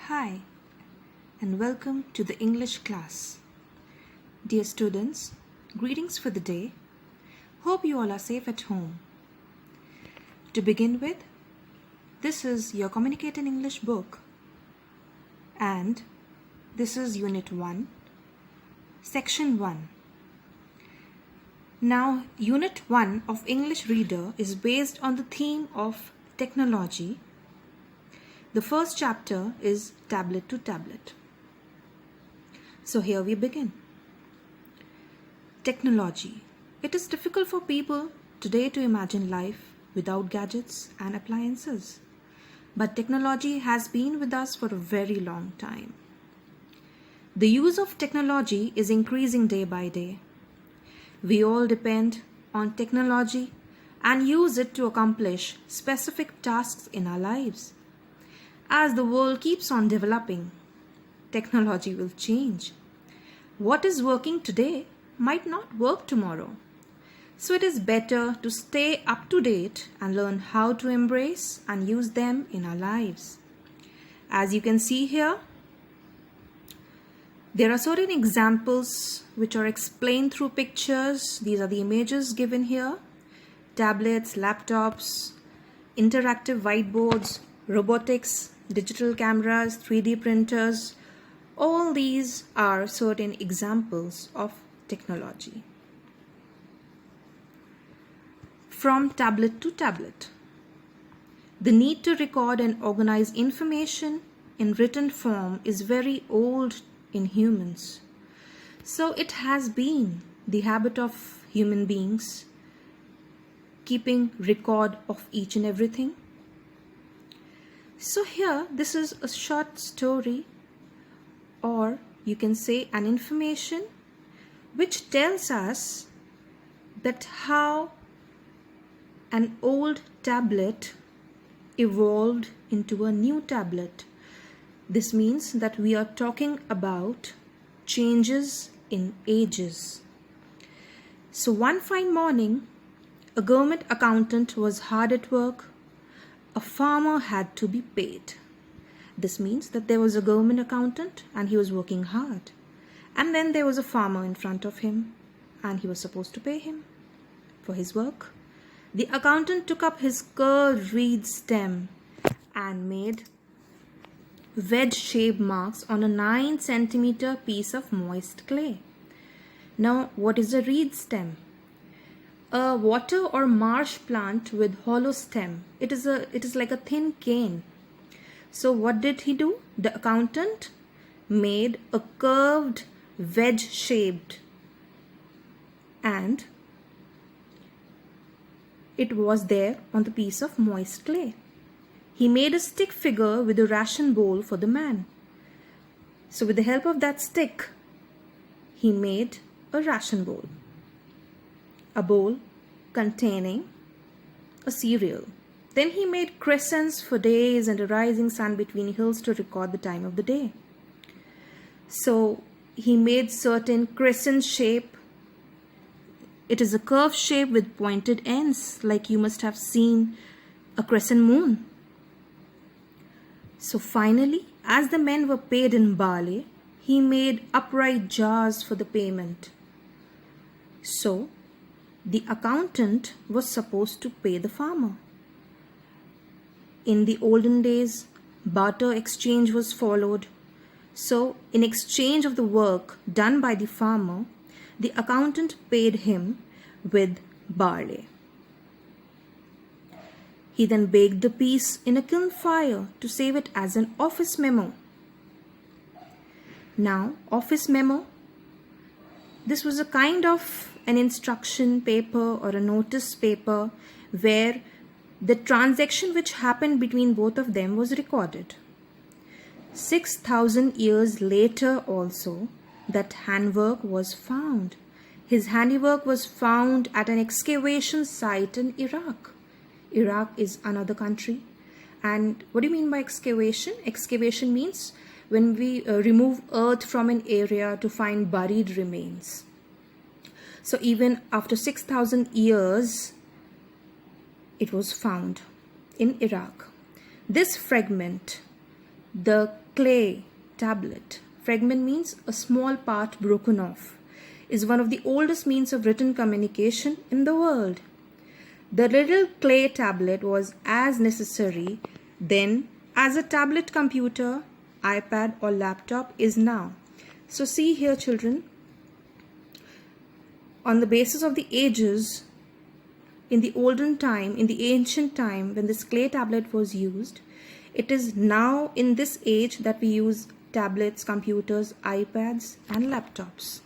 Hi, and welcome to the English class. Dear students, greetings for the day. Hope you all are safe at home. To begin with, this is your Communicate in English book, and this is Unit 1, Section 1. Now, Unit 1 of English Reader is based on the theme of technology. The first chapter is Tablet to Tablet. So here we begin. Technology. It is difficult for people today to imagine life without gadgets and appliances. But technology has been with us for a very long time. The use of technology is increasing day by day. We all depend on technology and use it to accomplish specific tasks in our lives. As the world keeps on developing, technology will change. What is working today might not work tomorrow. So it is better to stay up to date and learn how to embrace and use them in our lives. As you can see here, there are certain examples which are explained through pictures. These are the images given here. Tablets, laptops, interactive whiteboards, robotics, digital cameras, 3D printers. All these are certain examples of technology. From tablet to tablet. The need to record and organize information in written form is very old in humans. So it has been the habit of human beings keeping record of each and everything. So here, this is a short story, or you can say an information which tells us that how an old tablet evolved into a new tablet. This means that we are talking about changes in ages. So one fine morning, a government accountant was hard at work. A farmer had to be paid. This means that there was a government accountant and he was working hard. And then there was a farmer in front of him and he was supposed to pay him for his work. The accountant took up his curved reed stem and made wedge-shaped marks on a 9-centimeter piece of moist clay. Now, what is a reed stem? A water or marsh plant with hollow stem. It is like a thin cane. So what did he do? The accountant made a curved wedge-shaped, and it was there on the piece of moist clay. He made a stick figure with a ration bowl for the man. So with the help of that stick, he made a ration bowl. A bowl containing a cereal. Then he made crescents for days and a rising sun between hills to record the time of the day. So he made certain crescent shape. It is a curved shape with pointed ends, like you must have seen a crescent moon. So finally, as the men were paid in barley, he made upright jars for the payment. So the accountant was supposed to pay the farmer. In the olden days, barter exchange was followed. So in exchange of the work done by the farmer, the accountant paid him with barley. He then baked the piece in a kiln fire to save it as an office memo. Now, office memo, this was a kind of an instruction paper or a notice paper where the transaction which happened between both of them was recorded. 6,000 years later also, that handwork was found. His handiwork was found at an excavation site in Iraq. Iraq is another country. And what do you mean by excavation? Excavation means when we remove earth from an area to find buried remains. So even after 6,000 years, it was found in Iraq. This fragment, the clay tablet, fragment means a small part broken off, is one of the oldest means of written communication in the world. The little clay tablet was as necessary then as a tablet computer, iPad or laptop is now. So see here children, on the basis of the ages, in the olden time, in the ancient time when this clay tablet was used, it is now in this age that we use tablets, computers, iPads and laptops.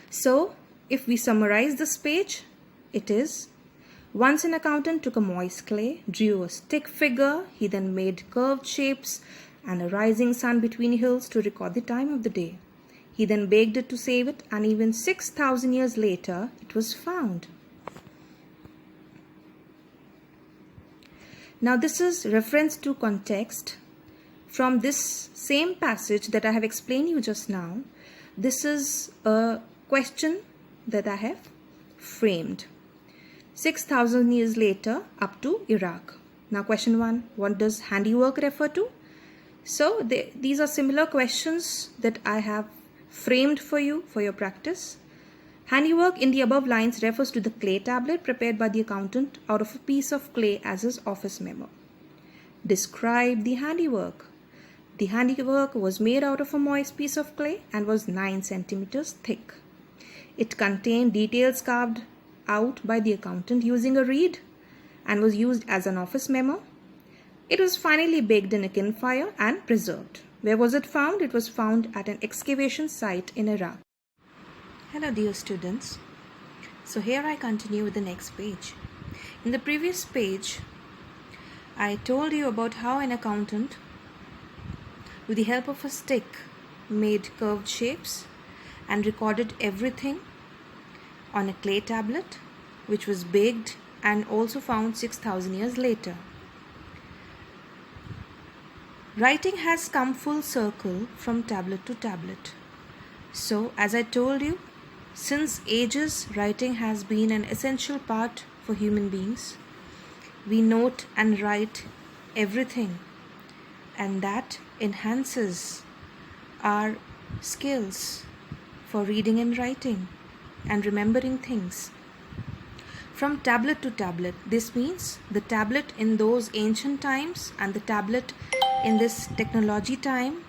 So if we summarize this page, it is: once an accountant took a moist clay, drew a stick figure, he then made curved shapes and a rising sun between hills to record the time of the day. He then baked it to save it, and even 6,000 years later it was found. Now this is reference to context from this same passage that I have explained you just now. This is a question that I have framed. 6,000 years later up to Iraq. Now question 1, what does handiwork refer to? So these are similar questions that I have framed for you for your practice. Handiwork in the above lines refers to the clay tablet prepared by the accountant out of a piece of clay as his office memo. Describe the handiwork. The handiwork was made out of a moist piece of clay and was 9 centimeters thick. It contained details carved out by the accountant using a reed and was used as an office memo. It was finally baked in a kiln fire and preserved. Where was it found? It was found at an excavation site in Iraq. Hello dear students. So here I continue with the next page. In the previous page, I told you about how an accountant, with the help of a stick, made curved shapes and recorded everything on a clay tablet, which was baked and also found 6,000 years later. Writing has come full circle from tablet to tablet. So, as I told you, since ages, writing has been an essential part for human beings. We note and write everything, and that enhances our skills for reading and writing and remembering things. From tablet to tablet, this means the tablet in those ancient times and the tablet in this technology time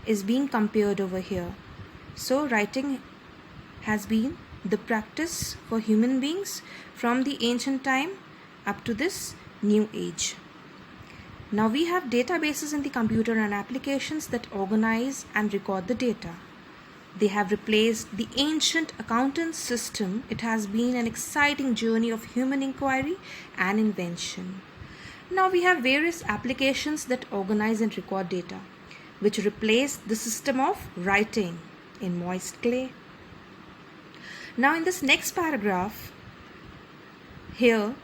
is being compared over here. So writing has been the practice for human beings from the ancient time up to this new age. Now we have databases in the computer and applications that organize and record the data. They have replaced the ancient accountant system. It has been an exciting journey of human inquiry and invention. Now we have various applications that organize and record data, which replace the system of writing in moist clay. Now in this next paragraph, here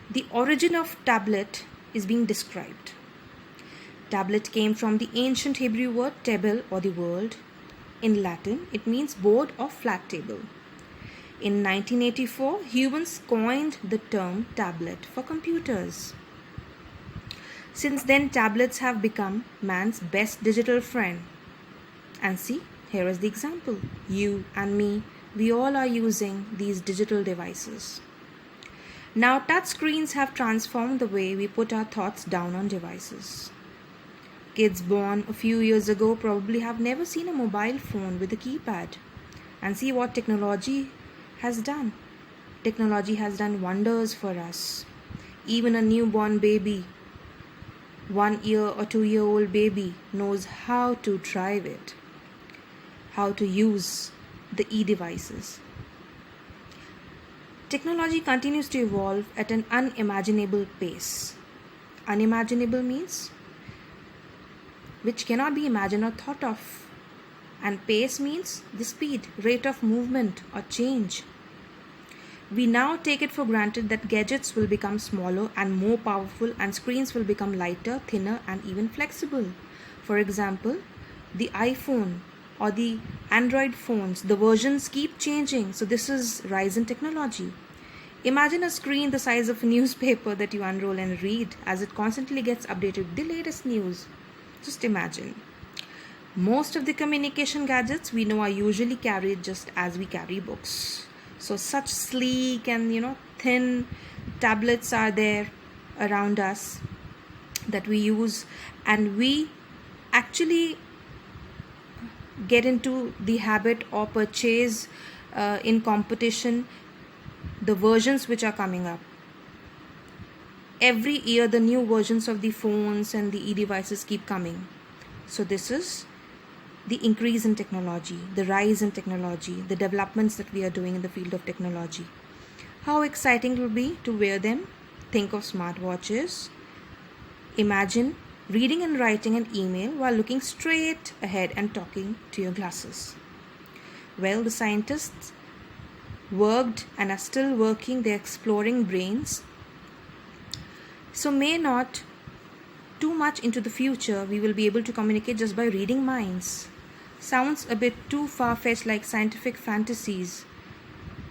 the origin of tablet is being described. Tablet came from the ancient Hebrew word table or the world. In Latin, it means board or flat table. In 1984, humans coined the term tablet for computers. Since then, tablets have become man's best digital friend. And see, here is the example. You and me, we all are using these digital devices. Now, touch screens have transformed the way we put our thoughts down on devices. Kids born a few years ago probably have never seen a mobile phone with a keypad. And see what technology has done. Technology has done wonders for us. Even a newborn baby, 1 year or 2 year old baby, knows how to drive it, how to use the e-devices. Technology continues to evolve at an unimaginable pace. Unimaginable means which cannot be imagined or thought of. And pace means the speed, rate of movement or change. We now take it for granted that gadgets will become smaller and more powerful, and screens will become lighter, thinner and even flexible. For example, the iPhone or the Android phones, the versions keep changing. So this is rise in technology. Imagine a screen the size of a newspaper that you unroll and read as it constantly gets updated with the latest news. Just imagine. Most of the communication gadgets we know are usually carried just as we carry books. So such sleek and thin tablets are there around us that we use, and we actually get into the habit or purchase in competition the versions which are coming up. Every year the new versions of the phones and the e-devices keep coming. So this is the increase in technology, the rise in technology, the developments that we are doing in the field of technology. How exciting it will be to wear them. Think of smartwatches. Imagine reading and writing an email while looking straight ahead and talking to your glasses. Well, the scientists worked and are still working, they're exploring brains. So may not too much into the future we will be able to communicate just by reading minds. Sounds a bit too far-fetched, like scientific fantasies.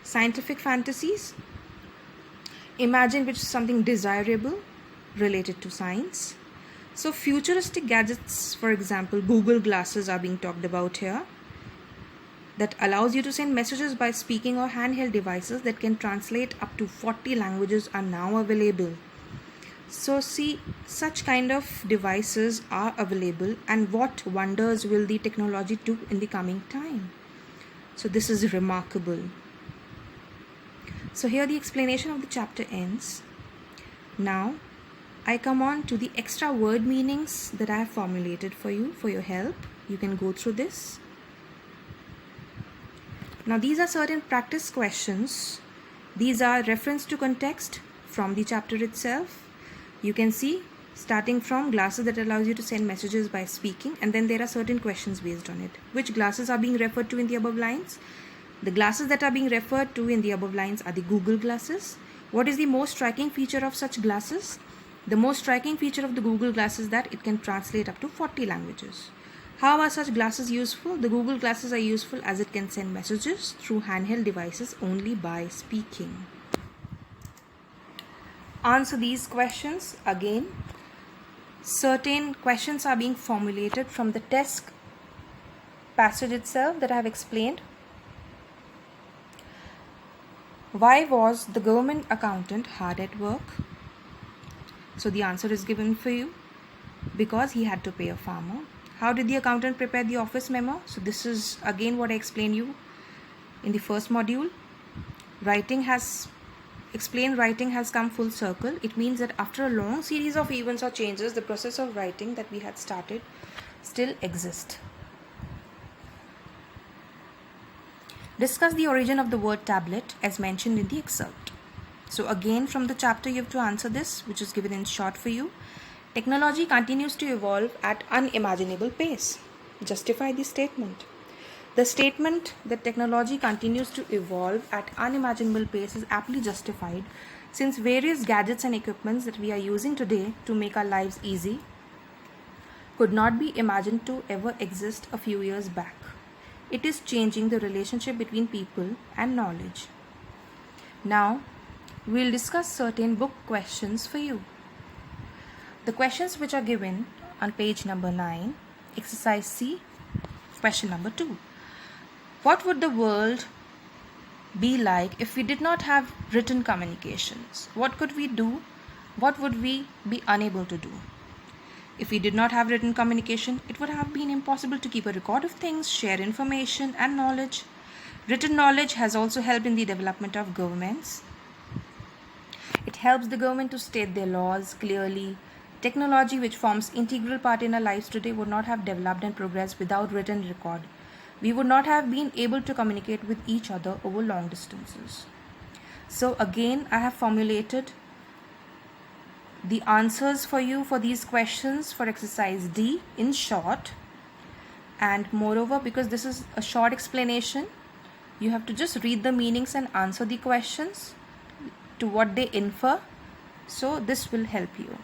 Scientific fantasies? Imagine which is something desirable related to science. So futuristic gadgets, for example, Google Glasses are being talked about here, that allows you to send messages by speaking, or handheld devices that can translate up to 40 languages are now available. So see, such kind of devices are available, and what wonders will the technology do in the coming time? So this is remarkable. So here the explanation of the chapter ends. Now I come on to the extra word meanings that I have formulated for you for your help. You can go through this. Now these are certain practice questions. These are reference to context from the chapter itself. You can see, starting from glasses that allows you to send messages by speaking, and then there are certain questions based on it. Which glasses are being referred to in the above lines? The glasses that are being referred to in the above lines are the Google glasses. What is the most striking feature of such glasses? The most striking feature of the Google glasses is that it can translate up to 40 languages. How are such glasses useful? The Google glasses are useful as it can send messages through handheld devices only by speaking. Answer these questions again. Certain questions are being formulated from the test passage itself that I have explained. Why was the government accountant hard at work? So the answer is given for you. Because he had to pay a farmer. How did the accountant prepare the office memo? So this is again what I explained you in the first module. Writing has come full circle. It means that after a long series of events or changes, the process of writing that we had started still exists. Discuss the origin of the word tablet as mentioned in the excerpt. So again from the chapter you have to answer this, which is given in short for you. Technology continues to evolve at unimaginable pace. Justify the statement. The statement that technology continues to evolve at unimaginable pace is aptly justified, since various gadgets and equipments that we are using today to make our lives easy could not be imagined to ever exist a few years back. It is changing the relationship between people and knowledge. Now, we'll discuss certain book questions for you. The questions which are given on page number 9, exercise C, question number 2. What would the world be like if we did not have written communications? What could we do? What would we be unable to do? If we did not have written communication, it would have been impossible to keep a record of things, share information and knowledge. Written knowledge has also helped in the development of governments. It helps the government to state their laws clearly. Technology, which forms integral part in our lives today, would not have developed and progressed without written record. We would not have been able to communicate with each other over long distances. So again, I have formulated the answers for you for these questions for exercise D in short. And moreover, because this is a short explanation, you have to just read the meanings and answer the questions to what they infer. So this will help you.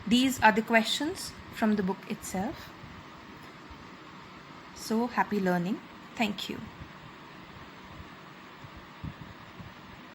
These are the questions from the book itself. So happy learning. Thank you.